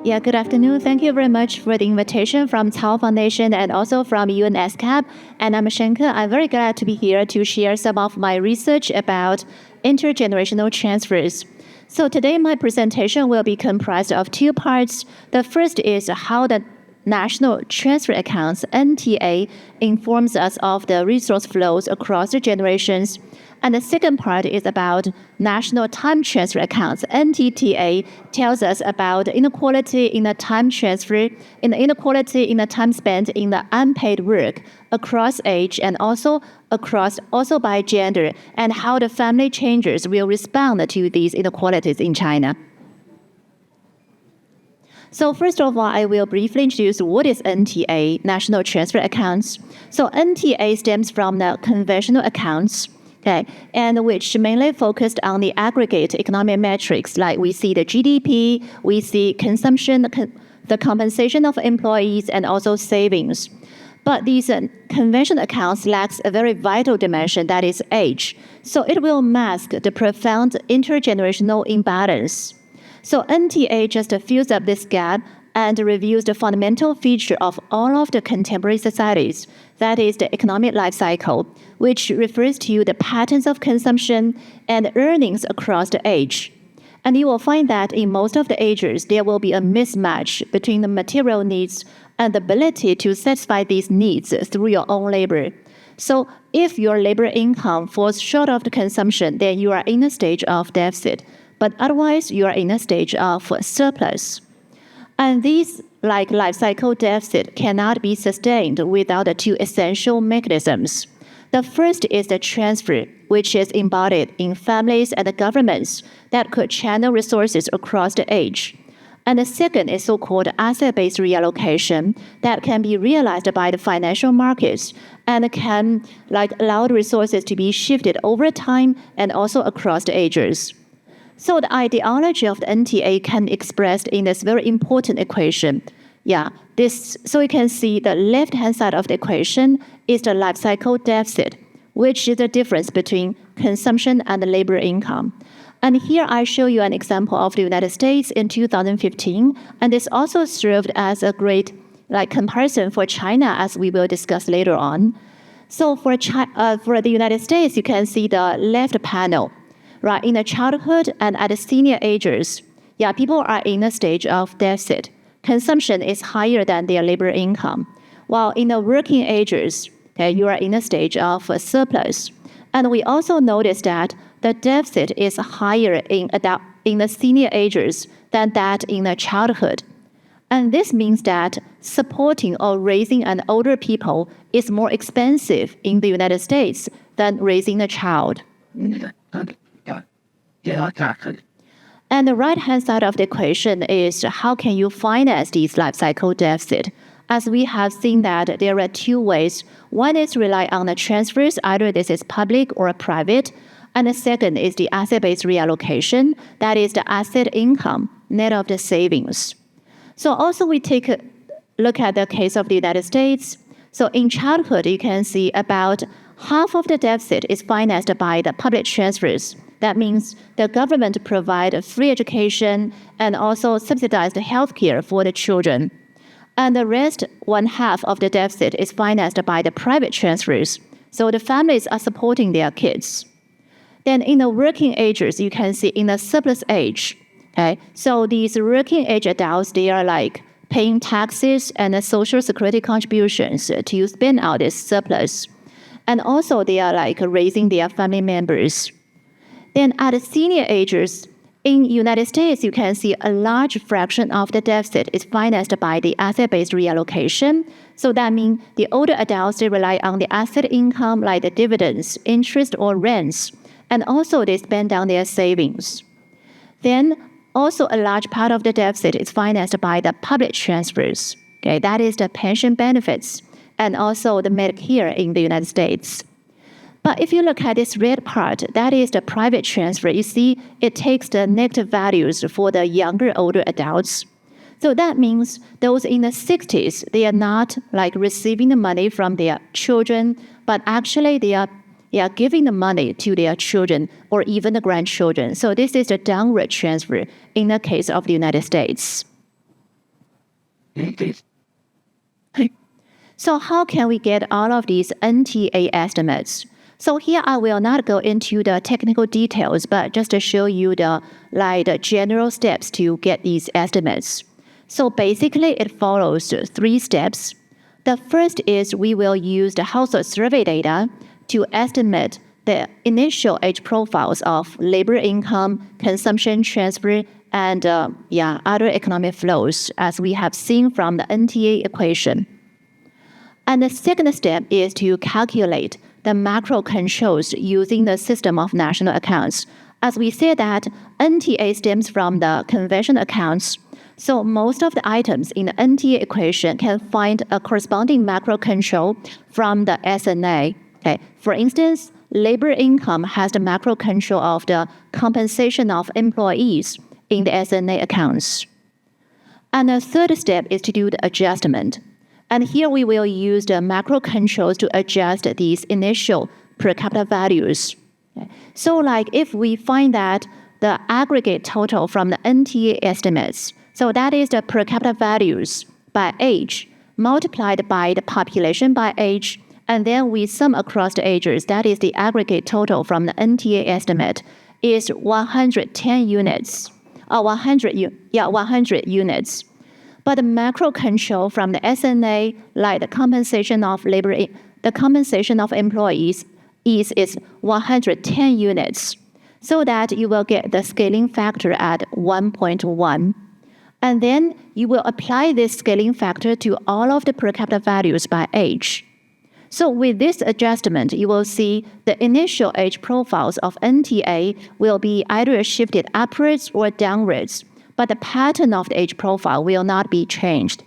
Yeah, good afternoon. Thank you very much for the invitation from Tao Foundation and also from UNSCAP. And I'm Shen. I'm very glad to be here to share some of my research about intergenerational transfers. So today my presentation will be comprised of two parts. The first is how the National Transfer Accounts, NTA, informs us of the resource flows across the generations. And the second part is about National Time Transfer Accounts, NTTA, tells us about inequality in the time transfer, in the inequality in the time spent in the unpaid work across age and also by gender, and how the family changes will respond to these inequalities in China. So first of all, I will briefly introduce what is NTA, National Transfer Accounts. So NTA stems from the conventional accounts, okay, and which mainly focused on the aggregate economic metrics, like we see the GDP, we see consumption, the compensation of employees, and also savings. But these conventional accounts lacks a very vital dimension, that is age. So it will mask the profound intergenerational imbalance. So NTA just fills up this gap and reveals the fundamental feature of all of the contemporary societies, that is the economic life cycle, which refers to the patterns of consumption and earnings across the age. And you will find that in most of the ages, there will be a mismatch between the material needs and the ability to satisfy these needs through your own labor. So if your labor income falls short of the consumption, then you are in a stage of deficit. But otherwise, you are in a stage of surplus. And these, like life cycle deficit, cannot be sustained without the two essential mechanisms. The first is the transfer, which is embodied in families and governments that could channel resources across the age. And the second is so-called asset-based reallocation that can be realized by the financial markets and can allow the resources to be shifted over time and also across the ages. So the ideology of the NTA can be expressed in this very important equation. So you can see the left-hand side of the equation is the life cycle deficit, which is the difference between consumption and labor income. And here I show you an example of the United States in 2015, and this also served as a great comparison for China, as we will discuss later on. So for the United States, you can see the left panel. Right, in the childhood and at the senior ages, people are in a stage of deficit. Consumption is higher than their labor income. While in the working ages, you are in a stage of surplus. And we also notice that the deficit is higher in the senior ages than that in the childhood. And this means that supporting or raising an older people is more expensive in the United States than raising a child. And the right-hand side of the equation is how can you finance these life cycle deficit? As we have seen that there are two ways. One is rely on the transfers, either this is public or private. And the second is the asset-based reallocation, that is the asset income, net of the savings. So also we take a look at the case of the United States. So in childhood, you can see about half of the deficit is financed by the public transfers. That means the government provide free education and also subsidized healthcare for the children. And the rest, one half of the deficit is financed by the private transfers. So the families are supporting their kids. Then in the working ages, you can see in the surplus age. So these working age adults, they are paying taxes and social security contributions to spend out this surplus. And also they are raising their family members. Then at the senior ages, in United States, you can see a large fraction of the deficit is financed by the asset-based reallocation. So that means the older adults, they rely on the asset income like the dividends, interest, or rents. And also they spend down their savings. Then also a large part of the deficit is financed by the public transfers. That is the pension benefits and also the Medicare in the United States. But if you look at this red part, that is the private transfer. You see, it takes the negative values for the younger, older adults. So that means those in the 60s, they are not receiving the money from their children, but actually they are giving the money to their children or even the grandchildren. So this is the downward transfer in the case of the United States. So how can we get all of these NTA estimates? So here I will not go into the technical details, but just to show you the general steps to get these estimates. So basically it follows 3 steps. The first is we will use the household survey data to estimate the initial age profiles of labor income, consumption transfer, and other economic flows, as we have seen from the NTA equation. And the second step is to calculate the macro controls using the system of national accounts. As we said that NTA stems from the conventional accounts, so most of the items in the NTA equation can find a corresponding macro control from the SNA. Okay. For instance, labor income has the macro control of the compensation of employees in the SNA accounts. And the third step is to do the adjustment. And here we will use the macro controls to adjust these initial per capita values. Okay. So if we find that the aggregate total from the NTA estimates, so that is the per capita values by age multiplied by the population by age, and then we sum across the ages, that is the aggregate total from the NTA estimate, is 110 units. 100 units. But the macro control from the SNA, like the compensation of labor, the compensation of employees, is 110 units, so that you will get the scaling factor at 1.1. And then you will apply this scaling factor to all of the per capita values by age. So with this adjustment, you will see the initial age profiles of NTA will be either shifted upwards or downwards, but the pattern of the age profile will not be changed.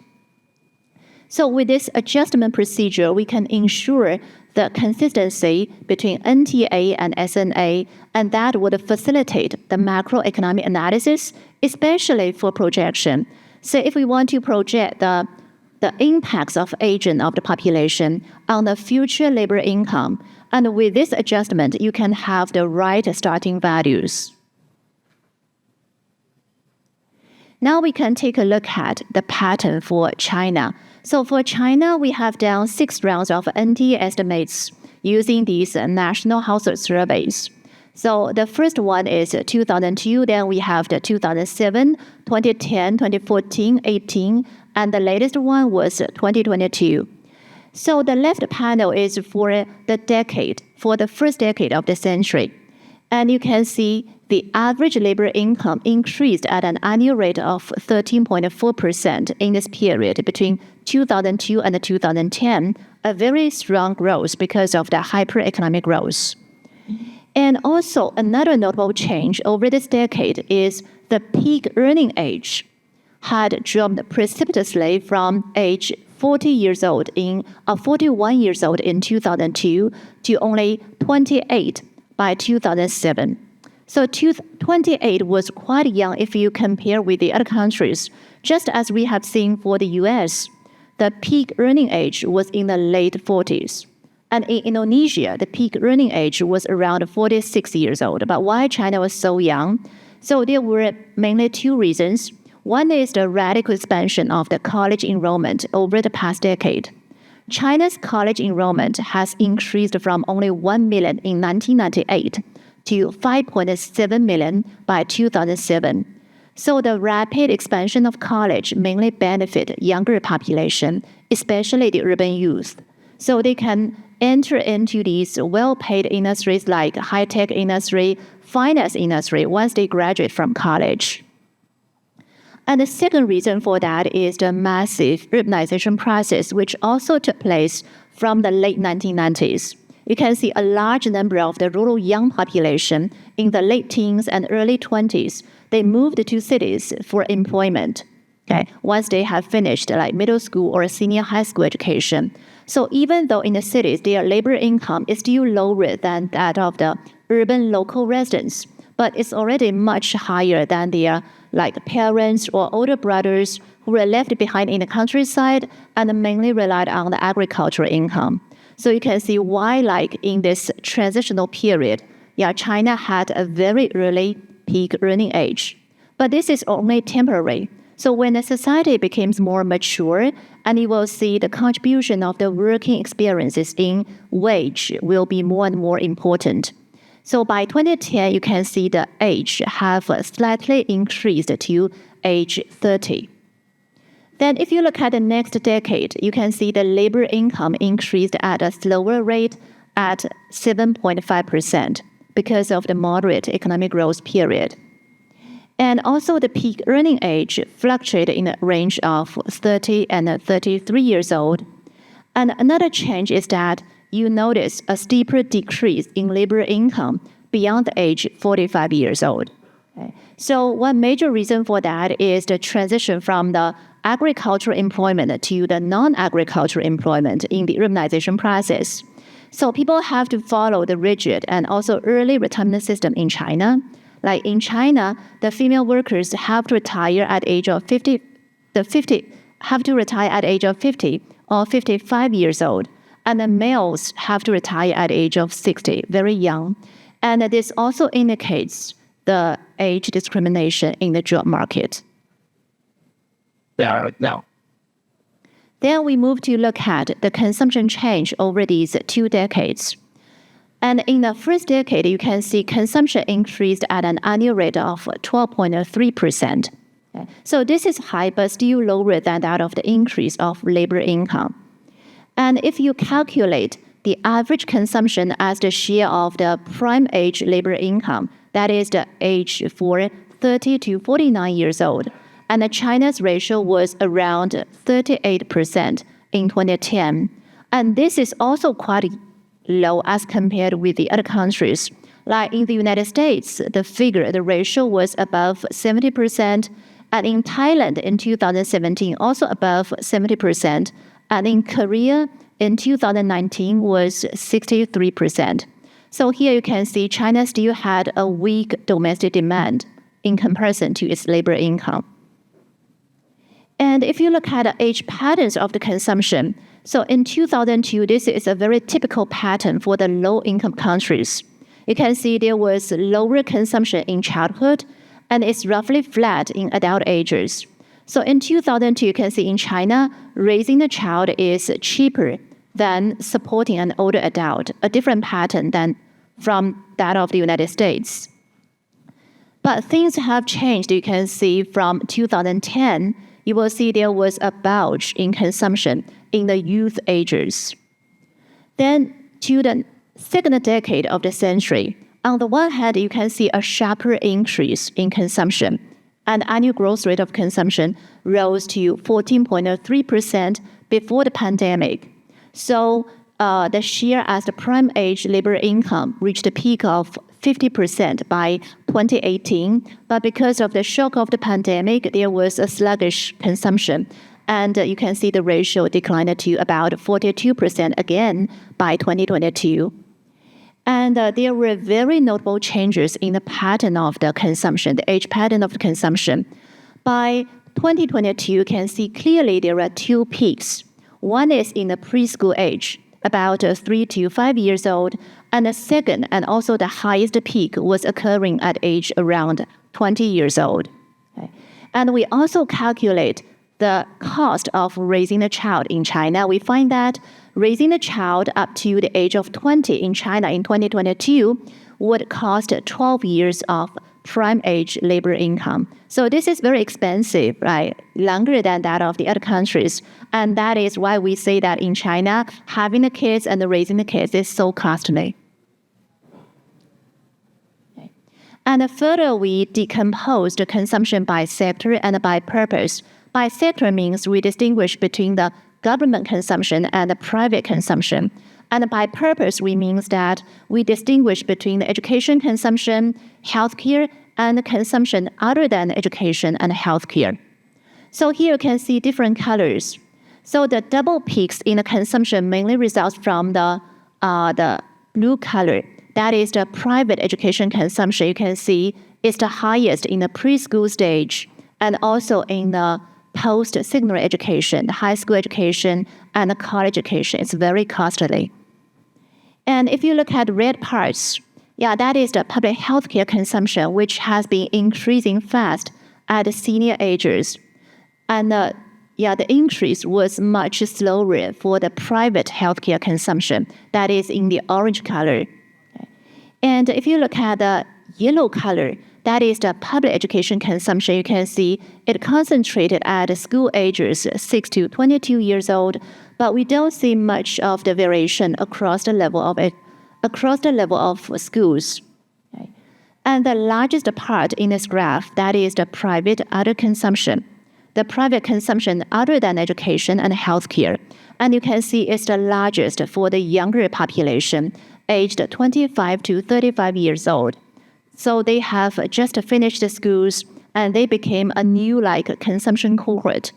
So with this adjustment procedure, we can ensure the consistency between NTA and SNA, and that would facilitate the macroeconomic analysis, especially for projection. So if we want to project the impacts of aging of the population on the future labor income, and with this adjustment, you can have the right starting values. Now we can take a look at the pattern for China. So for China, we have done 6 rounds of NTA estimates using these national household surveys. So the first one is 2002, then we have the 2007, 2010, 2014, 18, and the latest one was 2022. So the left panel is for the first decade of the century. And you can see the average labor income increased at an annual rate of 13.4% in this period between 2002 and 2010, a very strong growth because of the hyper-economic growth. And also another notable change over this decade is the peak earning age had dropped precipitously from age 41 years old in 2002 to only 28 by 2007. So 28 was quite young if you compare with the other countries. Just as we have seen for the US, the peak earning age was in the late 40s. And in Indonesia, the peak earning age was around 46 years old. But why China was so young? So there were mainly 2 reasons. One is the radical expansion of the college enrollment over the past decade. China's college enrollment has increased from only 1 million in 1998 to 5.7 million by 2007. So the rapid expansion of college mainly benefit younger population, especially the urban youth. So they can enter into these well-paid industries like high-tech industry, finance industry once they graduate from college. And the second reason for that is the massive urbanization process, which also took place from the late 1990s. You can see a large number of the rural young population in the late teens and early 20s. They moved to cities for employment. Okay, once they have finished middle school or senior high school education. So even though in the cities their labor income is still lower than that of the urban local residents, but it's already much higher than their parents or older brothers who were left behind in the countryside and mainly relied on the agricultural income. So you can see why in this transitional period, China had a very early peak earning age. But this is only temporary. So when a society becomes more mature, and you will see the contribution of the working experiences in wage will be more and more important. So by 2010, you can see the age have slightly increased to age 30. Then if you look at the next decade, you can see the labor income increased at a slower rate at 7.5% because of the moderate economic growth period. And also the peak earning age fluctuated in a range of 30 and 33 years old. And another change is that you notice a steeper decrease in labor income beyond the age 45 years old. Okay. So one major reason for that is the transition from the agricultural employment to the non-agricultural employment in the urbanization process. So people have to follow the rigid and also early retirement system in China. Like in China, the female workers have to retire at age of 50 or 55 years old, and the males have to retire at age of 60, very young. And this also indicates the age discrimination in the job market. Now. Then we move to look at the consumption change over these 2 decades. And in the first decade, you can see consumption increased at an annual rate of 12.3%. Okay. So this is high, but still lower than that of the increase of labor income. And if you calculate the average consumption as the share of the prime age labor income, that is the age for 30 to 49 years old, and China's ratio was around 38% in 2010. And this is also quite low as compared with the other countries. Like in the United States, the ratio was above 70%, and in Thailand in 2017 also above 70%, and in Korea in 2019 was 63%. So here you can see China still had a weak domestic demand in comparison to its labor income. And if you look at the age patterns of the consumption, so in 2002, this is a very typical pattern for the low-income countries. You can see there was lower consumption in childhood, and it's roughly flat in adult ages. So in 2002, you can see in China, raising a child is cheaper than supporting an older adult, a different pattern than from that of the United States. But things have changed. You can see from 2010, you will see there was a bulge in consumption in the youth ages. Then to the second decade of the century, on the one hand, you can see a sharper increase in consumption, and annual growth rate of consumption rose to 14.3% before the pandemic. So the share as the prime age labor income reached a peak of 50% by 2018, but because of the shock of the pandemic, there was a sluggish consumption, and you can see the ratio declined to about 42% again by 2022. And there were very notable changes in the pattern of the consumption, the age pattern of the consumption. By 2022, you can see clearly there are 2 peaks. One is in the preschool age, about 3 to 5 years old, and the second and also the highest peak was occurring at age around 20 years old. Okay. And we also calculate the cost of raising a child in China. We find that raising a child up to the age of 20 in China in 2022 would cost 12 years of prime age labor income. So this is very expensive, right? Longer than that of the other countries. And that is why we say that in China, having the kids and raising the kids is so costly. Okay. And further, we decompose the consumption by sector and by purpose. By sector means we distinguish between the government consumption and the private consumption. And by purpose, we means that we distinguish between the education consumption, healthcare, and the consumption other than education and healthcare. So here you can see different colors. So the double peaks in the consumption mainly results from the blue color. That is the private education consumption. You can see it's the highest in the preschool stage and also in the post-secondary education, the high school education, and the college education. It's very costly. And if you look at red parts, that is the public healthcare consumption, which has been increasing fast at the senior ages. And the increase was much slower for the private healthcare consumption, that is in the orange color. And if you look at the yellow color, that is the public education consumption, you can see it concentrated at school ages 6 to 22 years old, but we don't see much of the variation across the level of schools. Okay. And the largest part in this graph, that is the private other consumption. The private consumption other than education and healthcare. And you can see it's the largest for the younger population, aged 25 to 35 years old. So they have just finished the schools and they became a new consumption cohort.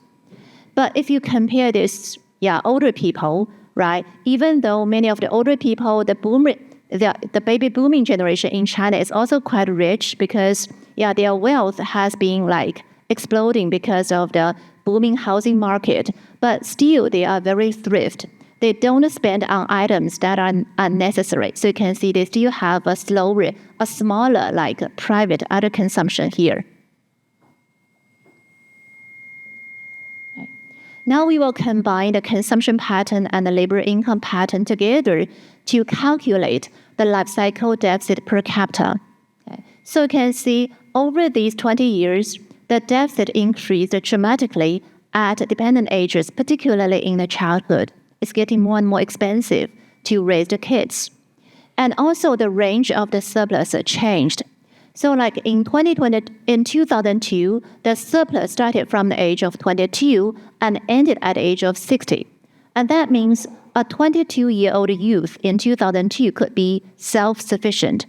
But if you compare this, older people, right? Even though many of the older people, the baby booming generation in China is also quite rich because their wealth has been exploding because of the booming housing market. But still, they are very thrift. They don't spend on items that are unnecessary. So you can see they still have a smaller private other consumption here. Okay. Now we will combine the consumption pattern and the labor income pattern together to calculate the life cycle deficit per capita. Okay. So you can see over these 20 years, the deficit increased dramatically at dependent ages, particularly in the childhood. It's getting more and more expensive to raise the kids. And also the range of the surplus changed. So in 2002, the surplus started from the age of 22 and ended at the age of 60. And that means a 22-year-old youth in 2002 could be self-sufficient.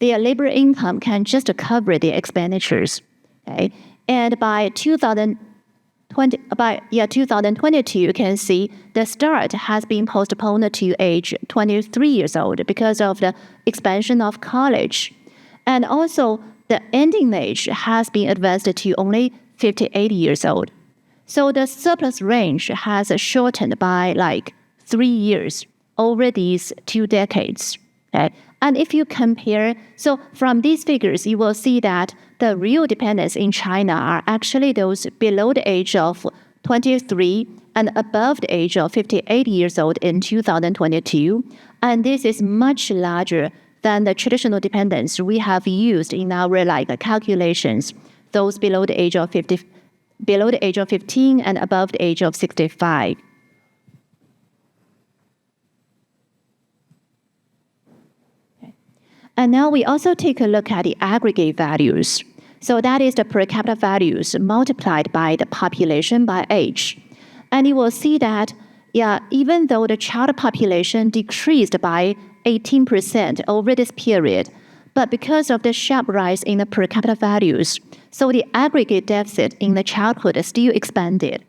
Their labor income can just cover their expenditures. Okay? And by 2022, you can see the start has been postponed to age 23 years old because of the expansion of college. And also, the ending age has been advanced to only 58 years old. So the surplus range has shortened by 3 years over these 2 decades. Okay? And if you compare, so from these figures, you will see that the real dependents in China are actually those below the age of 23 and above the age of 58 years old in 2022. And this is much larger than the traditional dependents we have used in our calculations, those below the age of 15 and above the age of 65. And now we also take a look at the aggregate values. So that is the per capita values multiplied by the population by age. And you will see that, even though the child population decreased by 18% over this period, but because of the sharp rise in the per capita values, so the aggregate deficit in the childhood still expanded.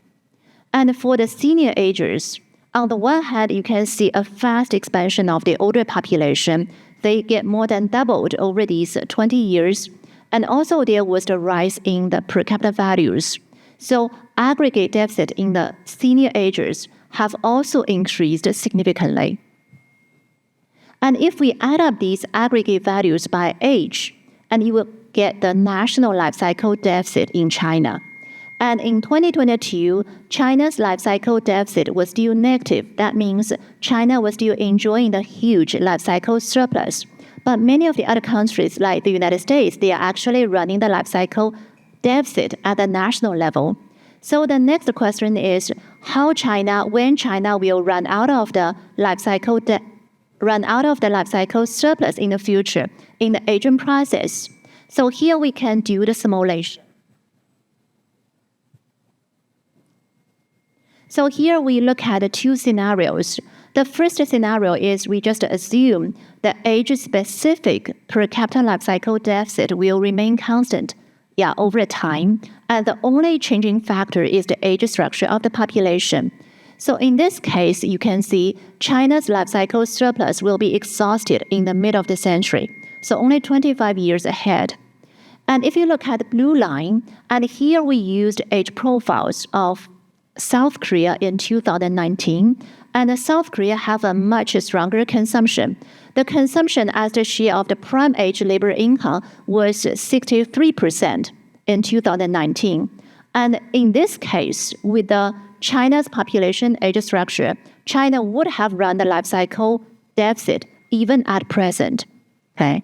And for the senior agers, on the one hand, you can see a fast expansion of the older population. They get more than doubled over these 20 years. And also there was the rise in the per capita values. So aggregate deficit in the senior agers have also increased significantly. And if we add up these aggregate values by age, and you will get the national life cycle deficit in China. And in 2022, China's life cycle deficit was still negative. That means China was still enjoying the huge life cycle surplus. But many of the other countries, like the United States, they are actually running the life cycle deficit at the national level. So the next question is when China will run out of the life cycle surplus in the future in the aging process. So here we can do the simulation. So here we look at the 2 scenarios. The first scenario is we just assume the age-specific per capita life cycle deficit will remain constant over time, and the only changing factor is the age structure of the population. So in this case, you can see China's life cycle surplus will be exhausted in the mid of the century, so only 25 years ahead. And if you look at the blue line, and here we used age profiles of South Korea in 2019, and South Korea have a much stronger consumption. The consumption as the share of the prime age labor income was 63% in 2019. And in this case, with China's population age structure, China would have run the life cycle deficit even at present. Okay.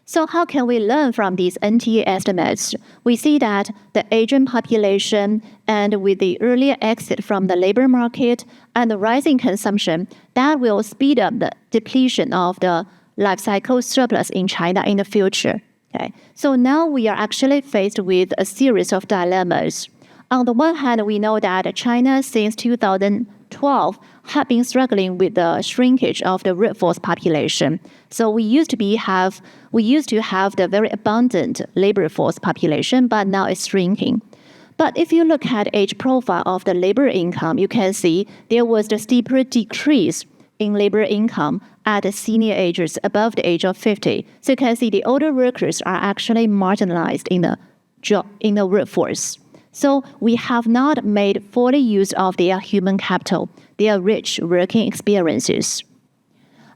So how can we learn from these NTA estimates? We see that the aging population and with the earlier exit from the labor market and the rising consumption, that will speed up the depletion of the life cycle surplus in China in the future. Okay. So now we are actually faced with a series of dilemmas. On the one hand, we know that China since 2012 had been struggling with the shrinkage of the workforce population. So we used to have the very abundant labor force population, but now it's shrinking. But if you look at age profile of the labor income, you can see there was the steeper decrease in labor income at the senior ages above the age of 50. So you can see the older workers are actually marginalized in the workforce. So we have not made fully use of their human capital, their rich working experiences.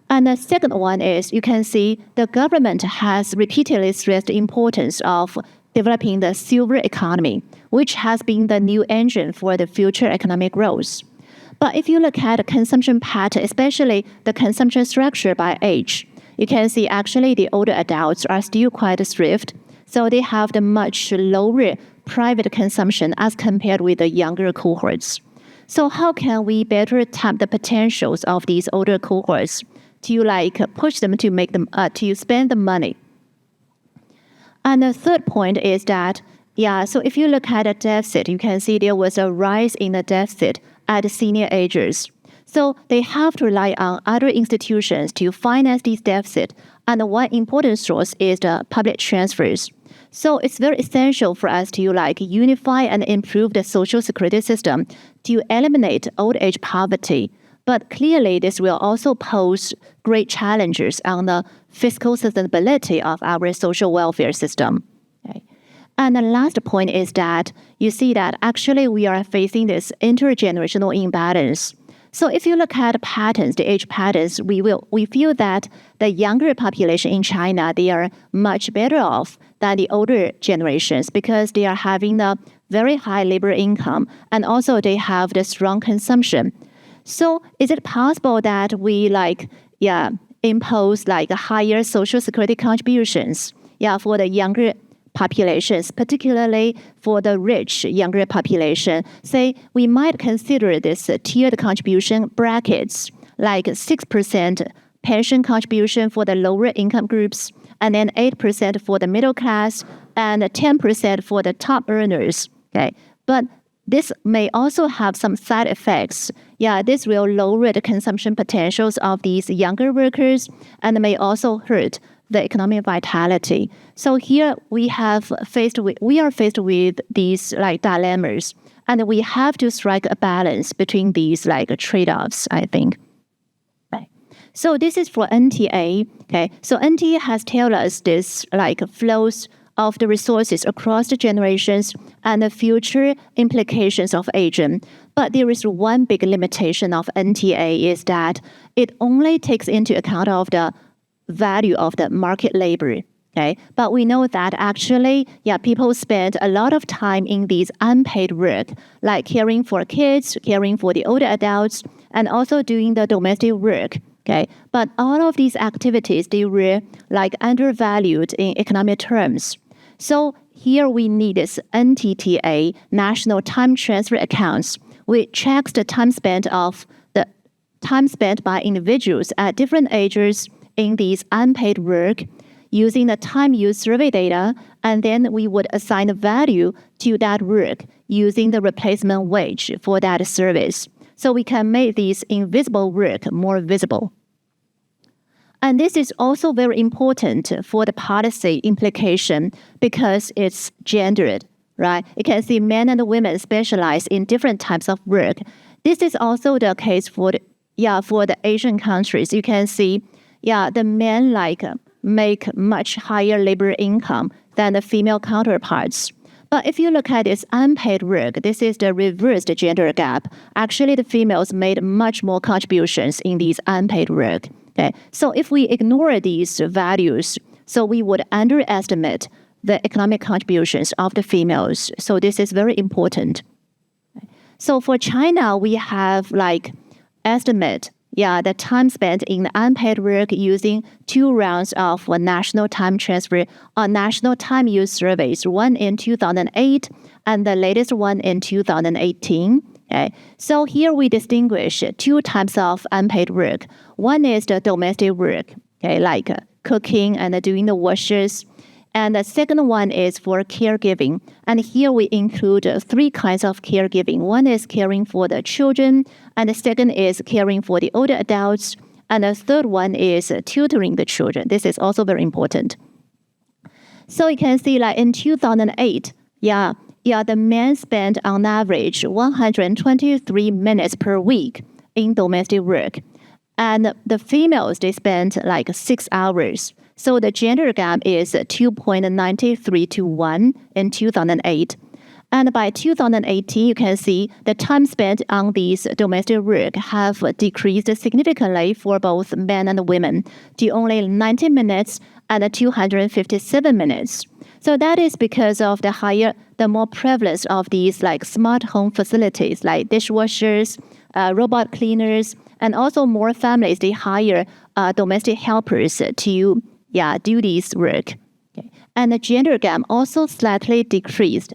And the second one is you can see the government has repeatedly stressed the importance of developing the silver economy, which has been the new engine for the future economic growth. But if you look at the consumption pattern, especially the consumption structure by age, you can see actually the older adults are still quite thrift. So they have the much lower private consumption as compared with the younger cohorts. So how can we better tap the potentials of these older cohorts to push them to make them to spend the money? And the third point is that, so if you look at the deficit, you can see there was a rise in the deficit at senior ages. So they have to rely on other institutions to finance these deficits. And one important source is the public transfers. So it's very essential for us to unify and improve the social security system to eliminate old age poverty. But clearly, this will also pose great challenges on the fiscal sustainability of our social welfare system. Okay. And the last point is that you see that actually we are facing this intergenerational imbalance. So if you look at patterns, the age patterns, we feel that the younger population in China, they are much better off than the older generations because they are having a very high labor income and also they have the strong consumption. So is it possible that we impose higher social security contributions for the younger populations, particularly for the rich younger population? Say we might consider this tiered contribution brackets, like 6% pension contribution for the lower income groups, and then 8% for the middle class, and 10% for the top earners. Okay, but this may also have some side effects. This will lower the consumption potentials of these younger workers and may also hurt the economic vitality. So here we are faced with these dilemmas, and we have to strike a balance between these trade-offs, I think. Right. So this is for NTA. Okay. So NTA has told us this flows of the resources across the generations and the future implications of aging. But there is one big limitation of NTA is that it only takes into account of the value of the market labor. Okay, but we know that actually, people spend a lot of time in these unpaid work, like caring for kids, caring for the older adults, and also doing the domestic work. Okay, but all of these activities, they were undervalued in economic terms. So here we need this NTTA, National Time Transfer Accounts, which checks the time spent by individuals at different ages in these unpaid work using the time use survey data, and then we would assign a value to that work using the replacement wage for that service. So we can make these invisible work more visible. And this is also very important for the policy implication because it's gendered, right? You can see men and women specialize in different types of work. This is also the case for the Asian countries. You can see the men make much higher labor income than the female counterparts. But if you look at this unpaid work, this is the reversed gender gap. Actually, the females made much more contributions in these unpaid work. Okay, so if we ignore these values, so we would underestimate the economic contributions of the females. So this is very important. So for China, we have estimate the time spent in unpaid work using 2 rounds of national time transfer or national time use surveys, one in 2008 and the latest one in 2018. Okay. So here we distinguish 2 types of unpaid work. One is the domestic work, okay, like cooking and doing the washes. And the second one is for caregiving. And here we include 3 kinds of caregiving. One is caring for the children, and the second is caring for the older adults, and the third one is tutoring the children. This is also very important. So you can see in 2008, the men spent on average 123 minutes per week in domestic work. And the females, they spent 6 hours. So the gender gap is 2.93 to 1 in 2008. And by 2018, you can see the time spent on these domestic work have decreased significantly for both men and women to only 90 minutes and 257 minutes. So that is because of the more prevalence of these smart home facilities like dishwashers, robot cleaners, and also more families, they hire domestic helpers to do this work. Okay. And the gender gap also slightly decreased.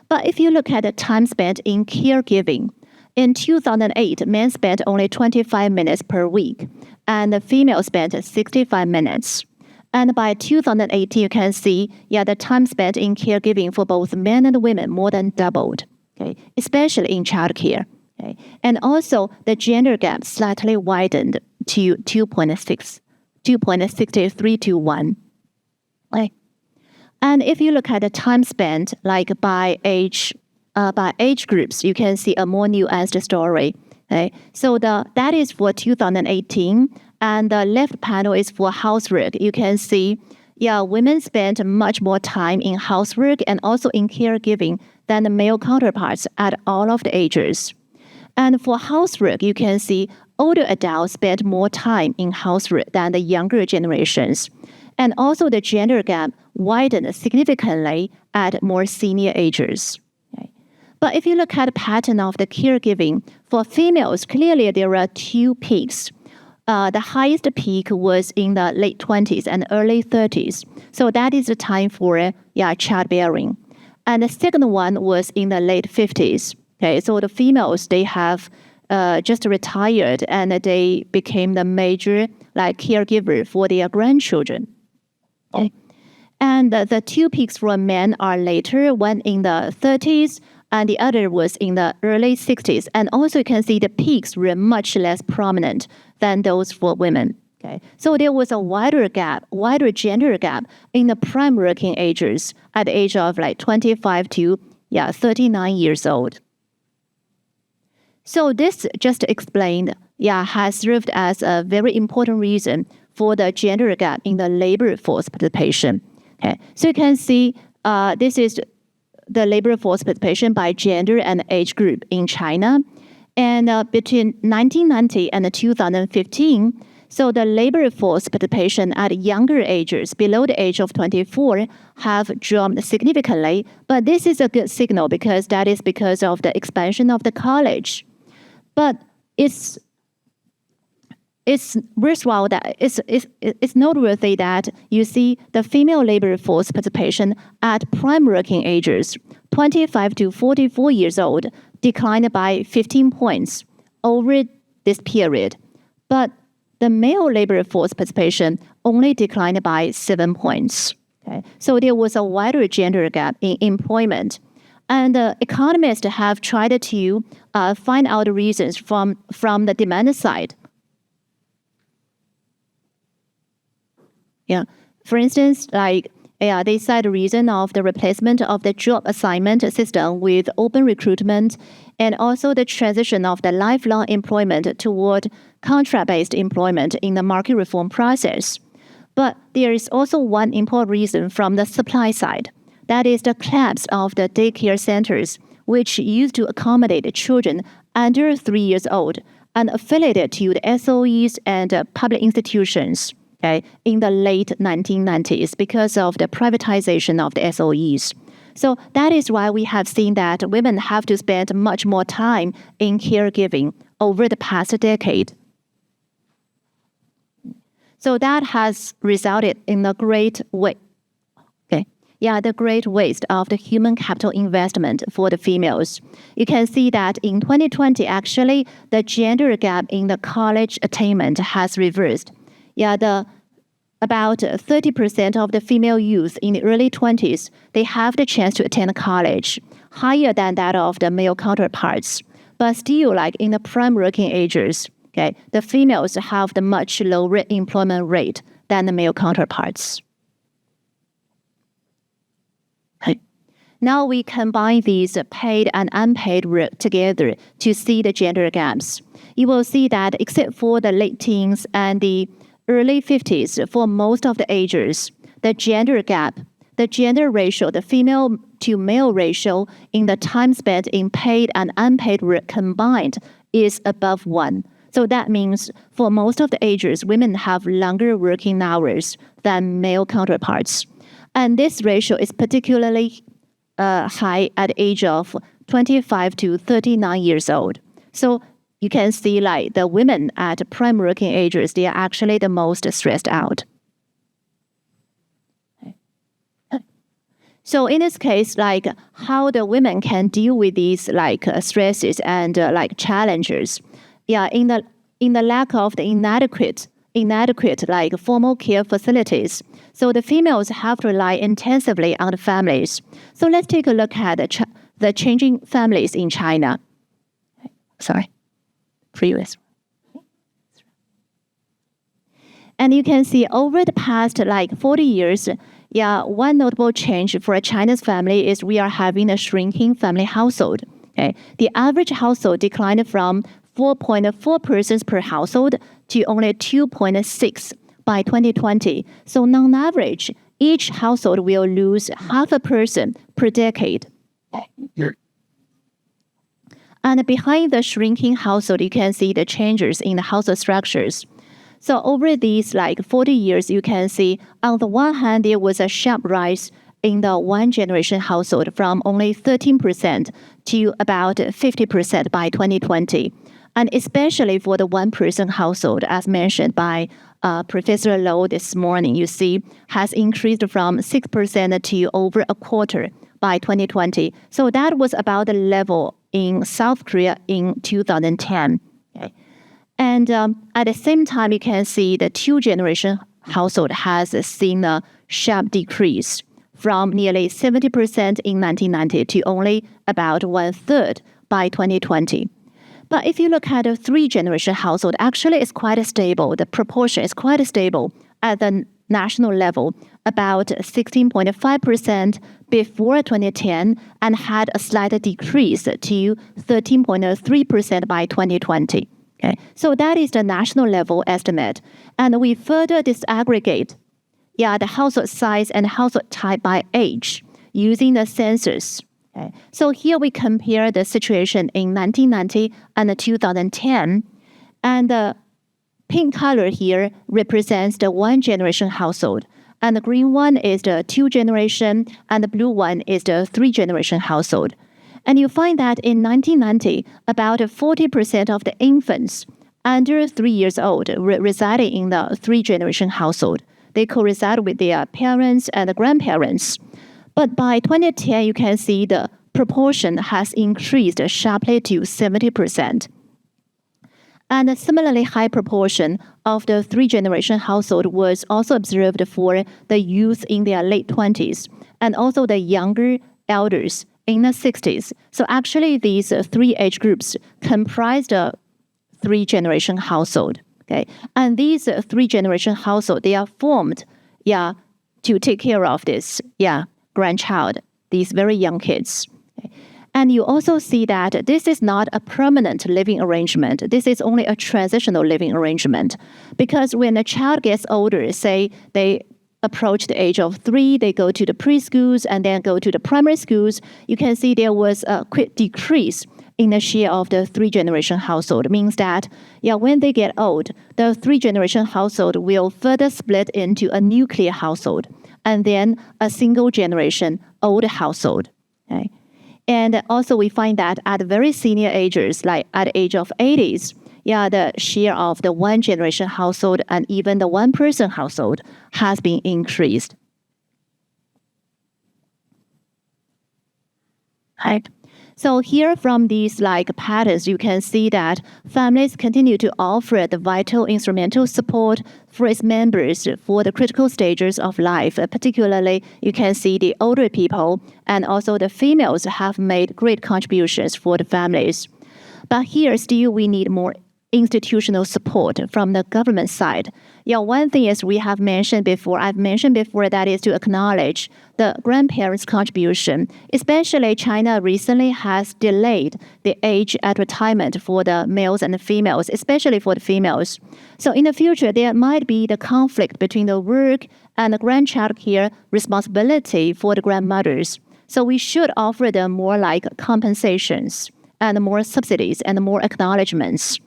But if you look at the time spent in caregiving, in 2008, men spent only 25 minutes per week, and the females spent 65 minutes. And by 2018, you can see, the time spent in caregiving for both men and women more than doubled, okay, especially in childcare. Okay. And also, the gender gap slightly widened to 2.63 to 1. Okay. And if you look at the time spent by age groups, you can see a more nuanced story. Okay. So that is for 2018, and the left panel is for housework. You can see, women spent much more time in housework and also in caregiving than the male counterparts at all of the ages. And for housework, you can see older adults spend more time in housework than the younger generations. And also the gender gap widened significantly at more senior ages. Okay. But if you look at the pattern of the caregiving, for females, clearly there are 2 peaks. The highest peak was in the late 20s and early 30s. So that is the time for childbearing. And the second one was in the late 50s. Okay, so the females, they have just retired and they became the major caregiver for their grandchildren. Okay. And the 2 peaks for men are later, one in the 30s and the other was in the early 60s. And also you can see the peaks were much less prominent than those for women. Okay. So there was a wider gender gap in the prime working ages at the age of 25 to 39 years old. So this just explained, has served as a very important reason for the gender gap in the labor force participation. Okay. So you can see this is the labor force participation by gender and age group in China. And between 1990 and 2015, so the labor force participation at younger ages, below the age of 24, have dropped significantly. But this is a good signal because that is because of the expansion of the college. But it's worthwhile that it's noteworthy that you see the female labor force participation at prime working ages, 25 to 44 years old, declined by 15 points over this period. But the male labor force participation only declined by 7 points. Okay? So there was a wider gender gap in employment. And economists have tried to find out the reasons from the demand side. For instance, they cite the reason of the replacement of the job assignment system with open recruitment and also the transition of the lifelong employment toward contract-based employment in the market reform process. But there is also one important reason from the supply side. That is the collapse of the daycare centers, which used to accommodate children under 3 years old and affiliated to the SOEs and public institutions. in the late 1990s because of the privatization of the SOEs. So that is why we have seen that women have to spend much more time in caregiving over the past decade. So that has resulted in the great waste of the human capital investment for the females. You can see that in 2020, actually, the gender gap in the college attainment has reversed. About 30% of the female youth in the early 20s, they have the chance to attend college, higher than that of the male counterparts. But still, like in the prime working ages, the females have the much lower employment rate than the male counterparts. Now we combine these paid and unpaid work together to see the gender gaps. You will see that except for the late teens and the early 50s, for most of the ages, the gender gap, the gender ratio, the female to male ratio in the time spent in paid and unpaid work combined is above 1. So that means for most of the ages, women have longer working hours than male counterparts. And this ratio is particularly high at the age of 25 to 39 years old. So you can see like the women at prime working ages, they are actually the most stressed out. So in this case, like how the women can deal with these like stresses and like challenges. In the lack of the inadequate like formal care facilities. So the females have to rely intensively on the families. So let's take a look at the changing families in China. Previous. And you can see over the past like 40 years, one notable change for China's family is we are having a shrinking family household. The average household declined from 4.4 persons per household to only 2.6 by 2020. So on average, each household will lose half a person per decade. And behind the shrinking household, you can see the changes in the household structures. So over these like 40 years, you can see on the one hand, there was a sharp rise in the one generation household from only 13% to about 50% by 2020. And especially for the one-person household, as mentioned by Professor Low this morning, you see, has increased from 6% to over a quarter by 2020. So that was about the level in South Korea in 2010. And at the same time, you can see the two-generation household has seen a sharp decrease from nearly 70% in 1990 to only about 1/3 by 2020. But if you look at a three-generation household, actually it's quite stable. The proportion is quite stable at the national level, about 16.5% before 2010, and had a slight decrease to 13.3% by 2020. So that is the national level estimate. And we further disaggregate the household size and household type by age using the census. So here we compare the situation in 1990 and 2010. And the pink color here represents the one-generation household. And the green one is the two-generation, and the blue one is the three-generation household. And you find that in 1990, about 40% of the infants under 3 years old were residing in the three-generation household. They co-reside with their parents and grandparents. But by 2010, you can see the proportion has increased sharply to 70%. And a similarly high proportion of the three-generation household was also observed for the youth in their late 20s and also the younger elders in the 60s. So actually, these three age groups comprise the three-generation household. And these three-generation household, they are formed, to take care of this, grandchild, these very young kids. And you also see that this is not a permanent living arrangement. This is only a transitional living arrangement. Because when a child gets older, say they approach the age of 3, they go to the preschools and then go to the primary schools, you can see there was a quick decrease in the share of the 3-generation household. Means that, when they get old, the 3-generation household will further split into a nuclear household and then a single generation old household. Okay? And also we find that at very senior ages, like at the age of 80s, the share of the 1-generation household and even the 1-person household has been increased. Right. So here from these patterns, you can see that families continue to offer the vital instrumental support for its members for the critical stages of life. Particularly, you can see the older people and also the females have made great contributions for the families. But here still we need more institutional support from the government side. One thing is I've mentioned before, that is to acknowledge the grandparents' contribution. Especially China recently has delayed the age at retirement for the males and the females, especially for the females. So in the future, there might be the conflict between the work and the grandchild care responsibility for the grandmothers. So we should offer them more compensations and more subsidies and more acknowledgements.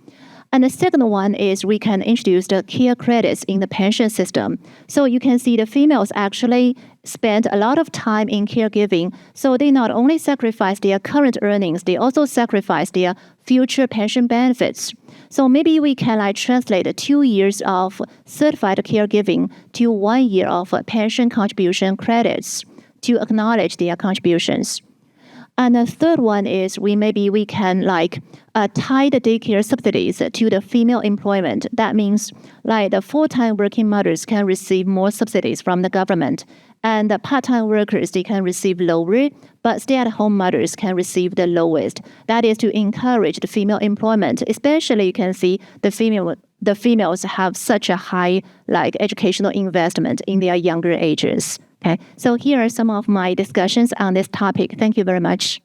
And the second one is we can introduce the care credits in the pension system. So you can see the females actually spend a lot of time in caregiving. So they not only sacrifice their current earnings, they also sacrifice their future pension benefits. So maybe we can translate 2 years of certified caregiving to 1 year of pension contribution credits to acknowledge their contributions. And the third one is we can tie the daycare subsidies to the female employment. That means the full-time working mothers can receive more subsidies from the government, and the part-time workers, they can receive lower, but stay-at-home mothers can receive the lowest. That is to encourage the female employment. Especially you can see the females have such a high educational investment in their younger ages. Okay, so here are some of my discussions on this topic. Thank you very much.